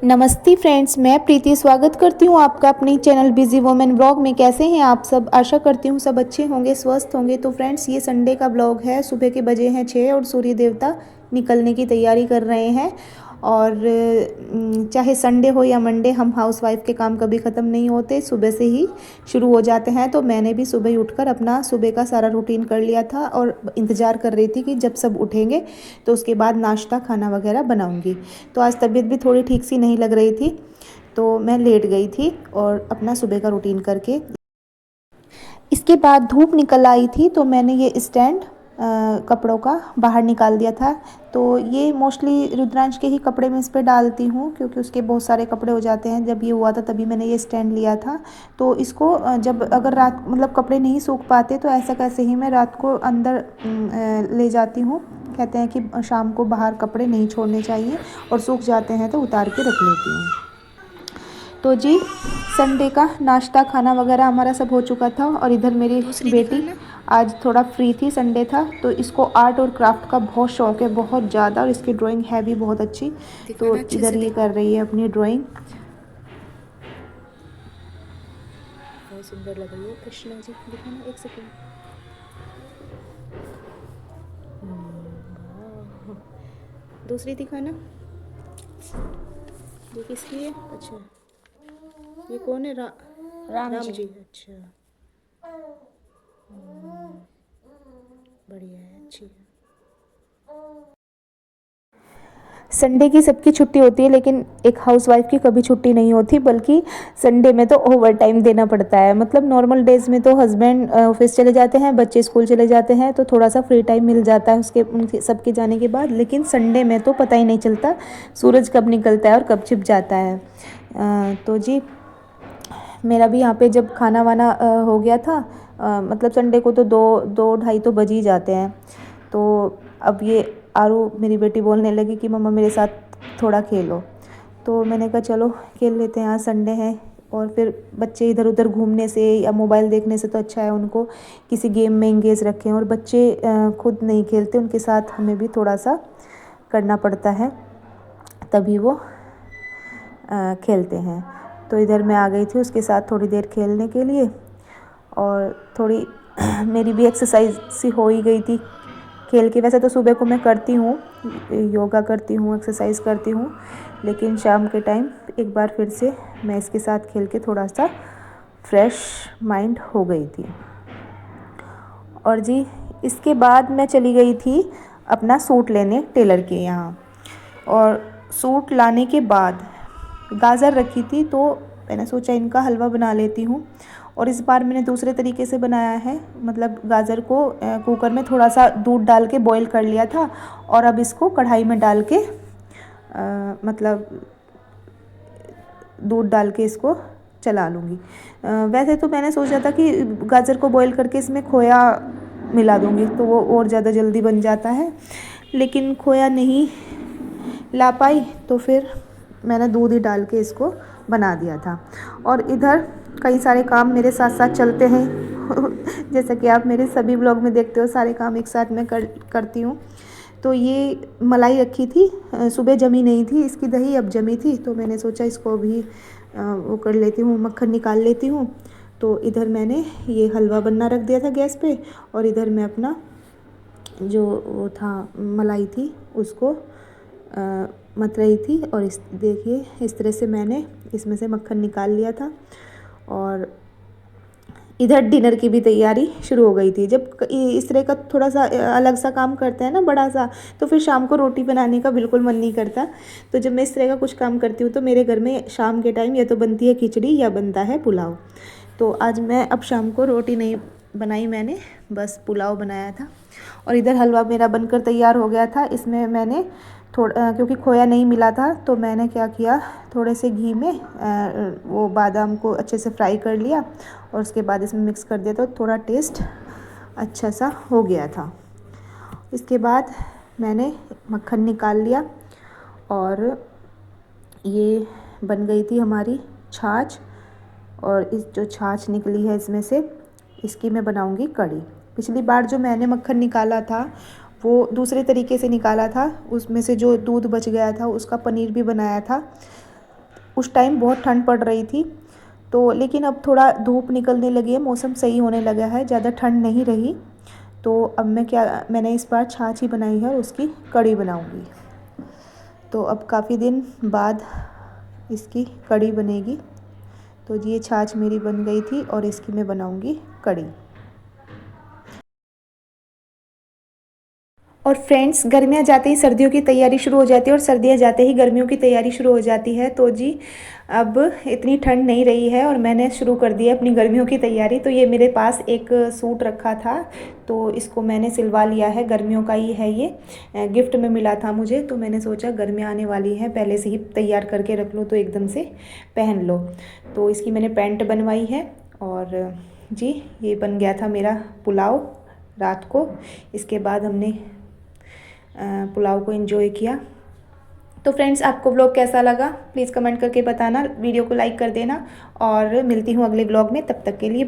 नमस्ते फ्रेंड्स, मैं प्रीति स्वागत करती हूँ आपका अपने चैनल बिजी वोमेन ब्लॉग में। कैसे हैं आप सब? आशा करती हूँ सब अच्छे होंगे, स्वस्थ होंगे। तो फ्रेंड्स, ये संडे का ब्लॉग है। सुबह के बजे हैं 6 और सूर्य देवता निकलने की तैयारी कर रहे हैं। और चाहे संडे हो या मंडे, हम हाउसवाइफ के काम कभी ख़त्म नहीं होते, सुबह से ही शुरू हो जाते हैं। तो मैंने भी सुबह ही उठकर अपना सुबह का सारा रूटीन कर लिया था और इंतज़ार कर रही थी कि जब सब उठेंगे तो उसके बाद नाश्ता खाना वगैरह बनाऊंगी। तो आज तबीयत भी थोड़ी ठीक सी नहीं लग रही थी, तो मैं लेट गई थी और अपना सुबह का रूटीन करके इसके बाद धूप निकल आई थी, तो मैंने ये स्टैंड कपड़ों का बाहर निकाल दिया था। तो ये मोस्टली रुद्रांश के ही कपड़े मैं इस पर डालती हूँ, क्योंकि उसके बहुत सारे कपड़े हो जाते हैं। जब ये हुआ था तभी मैंने ये स्टैंड लिया था। तो इसको जब अगर रात मतलब कपड़े नहीं सूख पाते तो ऐसा कैसे ही मैं रात को अंदर ले जाती हूँ। कहते हैं कि शाम को बाहर कपड़े नहीं छोड़ने चाहिए, और सूख जाते हैं तो उतार के रख लेती हूँ। तो जी, संडे का नाश्ता खाना वगैरह हमारा सब हो चुका था। और इधर मेरी बेटी आज थोड़ा फ्री थी, संडे था, तो इसको आर्ट और क्राफ्ट का बहुत शौक़ है, बहुत ज़्यादा। और इसकी ड्राइंग है भी बहुत अच्छी। तो इधर ये कर रही है अपनी ड्राइंग। बहुत सुंदर लग रही है कृष्णा जी। दिखाना एक सेकेंड। दूसरी दिखाना। ये किसकी है? अच्छा, ये कौन है? राम जी। अच्छा, बढ़िया है, अच्छी है। संडे की सबकी छुट्टी होती है, लेकिन एक हाउसवाइफ की कभी छुट्टी नहीं होती, बल्कि संडे में तो ओवर टाइम देना पड़ता है। मतलब नॉर्मल डेज में तो हस्बैंड ऑफिस चले जाते हैं, बच्चे स्कूल चले जाते हैं, तो थोड़ा सा फ्री टाइम मिल जाता है उनके सबके जाने के बाद। लेकिन संडे में तो पता ही नहीं चलता सूरज कब निकलता है और कब छिप जाता है। तो जी, मेरा भी यहाँ पे जब खाना वाना हो गया था, मतलब संडे को तो 2-2 ढाई तो बज ही जाते हैं। तो अब ये आरू मेरी बेटी बोलने लगी कि मम्मा मेरे साथ थोड़ा खेलो। तो मैंने कहा चलो खेल लेते हैं, आज संडे है। और फिर बच्चे इधर उधर घूमने से या मोबाइल देखने से तो अच्छा है उनको किसी गेम में इंगेज रखें। और बच्चे खुद नहीं खेलते, उनके साथ हमें भी थोड़ा सा करना पड़ता है, तभी वो खेलते हैं। तो इधर मैं आ गई थी उसके साथ थोड़ी देर खेलने के लिए। और थोड़ी मेरी भी एक्सरसाइज सी हो ही गई थी खेल के। वैसे तो सुबह को मैं करती हूँ, योगा करती हूँ, एक्सरसाइज करती हूँ, लेकिन शाम के टाइम एक बार फिर से मैं इसके साथ खेल के थोड़ा सा फ्रेश माइंड हो गई थी। और जी, इसके बाद मैं चली गई थी अपना सूट लेने टेलर के यहाँ। और सूट लाने के बाद गाजर रखी थी, तो मैंने सोचा इनका हलवा बना लेती हूँ। और इस बार मैंने दूसरे तरीके से बनाया है। मतलब गाजर को कुकर में थोड़ा सा दूध डाल के बॉईल कर लिया था, और अब इसको कढ़ाई में डाल के मतलब दूध डाल के इसको चला लूँगी। वैसे तो मैंने सोचा था कि गाजर को बॉईल करके इसमें खोया मिला दूँगी, तो वो और ज़्यादा जल्दी बन जाता है, लेकिन खोया नहीं ला पाई, तो फिर मैंने दूध ही डाल के इसको बना दिया था। और इधर कई सारे काम मेरे साथ साथ चलते हैं जैसा कि आप मेरे सभी ब्लॉग में देखते हो, सारे काम एक साथ मैं करती हूँ। तो ये मलाई रखी थी, सुबह जमी नहीं थी, इसकी दही अब जमी थी, तो मैंने सोचा इसको भी वो कर लेती हूँ, मक्खन निकाल लेती हूँ। तो इधर मैंने ये हलवा बनना रख दिया था गैस पे, और इधर मैं अपना जो वो था मलाई थी उसको मत रही थी। और इस देखिए, इस तरह से मैंने इसमें से मक्खन निकाल लिया था। और इधर डिनर की भी तैयारी शुरू हो गई थी। जब इस तरह का थोड़ा सा अलग सा काम करते हैं ना, बड़ा सा, तो फिर शाम को रोटी बनाने का बिल्कुल मन नहीं करता। तो जब मैं इस तरह का कुछ काम करती हूँ तो मेरे घर में शाम के टाइम या तो बनती है खिचड़ी या बनता है पुलाव। तो आज मैं अब शाम को रोटी नहीं बनाई, मैंने बस पुलाव बनाया था। और इधर हलवा मेरा बनकर तैयार हो गया था। इसमें मैंने क्योंकि खोया नहीं मिला था, तो मैंने क्या किया, थोड़े से घी में वो बादाम को अच्छे से फ्राई कर लिया, और उसके बाद इसमें मिक्स कर दिया, तो थोड़ा टेस्ट अच्छा सा हो गया था। इसके बाद मैंने मक्खन निकाल लिया, और ये बन गई थी हमारी छाछ। और इस जो छाछ निकली है इसमें से, इसकी मैं बनाऊंगी कढ़ी। पिछली बार जो मैंने मक्खन निकाला था वो दूसरे तरीके से निकाला था, उसमें से जो दूध बच गया था उसका पनीर भी बनाया था। उस टाइम बहुत ठंड पड़ रही थी, तो लेकिन अब थोड़ा धूप निकलने लगी है, मौसम सही होने लगा है, ज़्यादा ठंड नहीं रही। तो अब मैंने इस बार छाछ ही बनाई है और उसकी कढ़ी बनाऊंगी। तो अब काफ़ी दिन बाद इसकी कढ़ी बनेगी। तो ये छाछ मेरी बन गई थी और इसकी मैं बनाऊंगी कढ़ी। और फ्रेंड्स, गर्मियाँ जाते ही सर्दियों की तैयारी शुरू हो जाती है और सर्दियाँ जाते ही गर्मियों की तैयारी शुरू हो जाती है। तो जी अब इतनी ठंड नहीं रही है और मैंने शुरू कर दी है अपनी गर्मियों की तैयारी। तो ये मेरे पास एक सूट रखा था, तो इसको मैंने सिलवा लिया है, गर्मियों का ही है ये, गिफ्ट में मिला था मुझे। तो मैंने सोचा गर्मियाँ आने वाली हैं, पहले से ही तैयार करके रख लो तो एकदम से पहन लो। तो इसकी मैंने पैंट बनवाई है। और जी ये बन गया था मेरा पुलाव रात को। इसके बाद हमने पुलाव को एंजॉय किया। तो फ्रेंड्स, आपको व्लॉग कैसा लगा प्लीज़ कमेंट करके बताना, वीडियो को लाइक कर देना और मिलती हूँ अगले व्लॉग में। तब तक के लिए